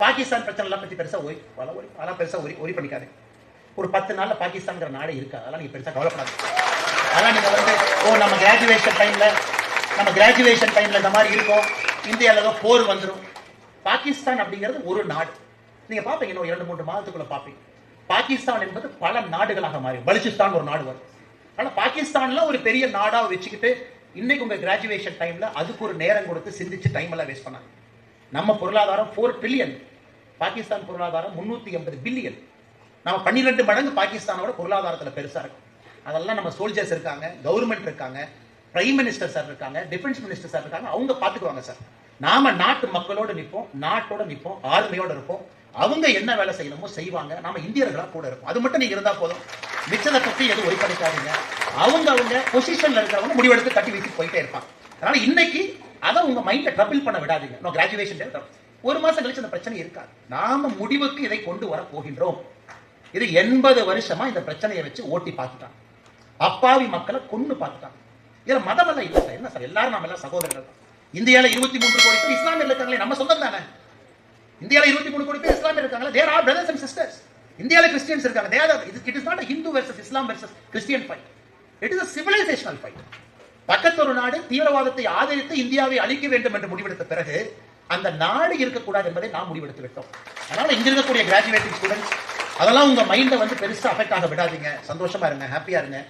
பாகிஸ்தான் பிரச்சனை பத்தி பெருசா ஒரி பண்ணிக்காது. ஒரு 10 நாள்ல பாகிஸ்தான் நாடே இருக்கா, அதெல்லாம் நீங்க பெருசா கவலைப்படாது. அதெல்லாம் நீங்க வந்து நம்ம கிராஜுவேஷன் டைம்ல இந்த மாதிரி இருக்கும், இந்தியால ஏதோ போர் வந்துடும். பாகிஸ்தான் அப்படிங்கிறது ஒரு நாடு. நீங்க பாப்பீங்க, இன்னும் 2-3 மாதத்துக்குள்ள பாப்பீங்க. பாகிஸ்தான் என்பது பல நாடுகளாக மாறி பலுச்சிஸ்தான் ஒரு நாடு வரும். ஆனா பாகிஸ்தான்ல ஒரு பெரிய நாடா வச்சுக்கிட்டு இன்னைக்கு உங்க கிராஜுவேஷன் டைம்ல அதுக்கு ஒரு நேரம் கொடுத்து சிந்திச்சு டைம் எல்லாம் வேஸ்ட் பண்ணாங்க. நம்ம பொருளாதாரம் 4 ட்ரில்லியன், பாகிஸ்தான் பொருளாதாரம் 380 பில்லியன். நம்ம 12 மடங்கு பாகிஸ்தானோட பொருளாதாரத்துல பெருசா இருக்கும். அதெல்லாம் நம்ம சோல்ஜர்ஸ் இருக்காங்க, கவர்மெண்ட் இருக்காங்க, பிரைம் மினிஸ்டர் சார் இருக்காங்க, டிஃபென்ஸ் மினிஸ்டர் சார் இருக்காங்க, அவங்க பாத்துக்குவாங்க சார். நாம நாட்டு மக்களோட நிற்போம், நாட்டோட நிற்போம், ஆர்மியோட இருப்போம். அவங்க என்ன வேலை செய்யணுமோ செய்வாங்க, நாம இந்தியர்களா கூட இருப்போம். அது மட்டும் நீங்க இருந்தா போதும். மிச்சத்தை பத்தி எதுவும் ஒரி பண்ணிக்காதீங்க. அவங்க பொசிஷன்ல இருக்கிறவங்க முடிவெடுத்து கட்டி வச்சு போயிட்டே இருப்பாங்க. அதனால இன்னைக்கு அதை உங்க மைண்ட்ல ட்ரபிள் பண்ண விடாதீங்க. கிராஜுவேஷன் ஒரு மாசம் கழிச்சு அந்த பிரச்சனை இருக்காது. நாம முடிவுக்கு இதை கொண்டு வர போகின்றோம். இது 80 வருஷமா இந்த பிரச்சனையை வச்சு ஓட்டி பார்த்துட்டாங்க. அப்பாவி மக்களை கொண்டு பார்த்துட்டாங்க. இதுல மதம் எல்லாம் இல்ல சார். என்ன சார், எல்லாரும் நம்ம எல்லாம் சகோதரர்கள் தான். இந்தியால 23 கோடி பேர் இஸ்லாமியர் இருக்காங்களே, நம்ம சொந்தம் தானே. இந்தியால 23 கோடி பேர் இஸ்லாமியர் இருக்காங்களே, they are our brothers and sisters. இந்தியால கிறிஸ்டியன்ஸ் இருக்காங்க. it is not a Hindu versus Islam versus Christian fight. It is a civilizational fight. பக்கத்தொரு நாடு தீவிரவாதத்தை ஆதரித்து இந்தியாவை அழிக்க வேண்டும் என்று முடிவெடுத்த பிறகு அந்த நாடு இருக்கக்கூடாது என்பதை நாம் முடிவெடுத்து விட்டோம். அதனால இங்க இருக்கக்கூடிய கிராஜுவேட்டிங் ஸ்டூடெண்ட்ஸ் அதெல்லாம் உங்க மைண்ட வந்து பெருசா அஃபெக்ட் ஆக விடாதீங்க. சந்தோஷமா இருங்க, ஹாப்பியா இருங்க.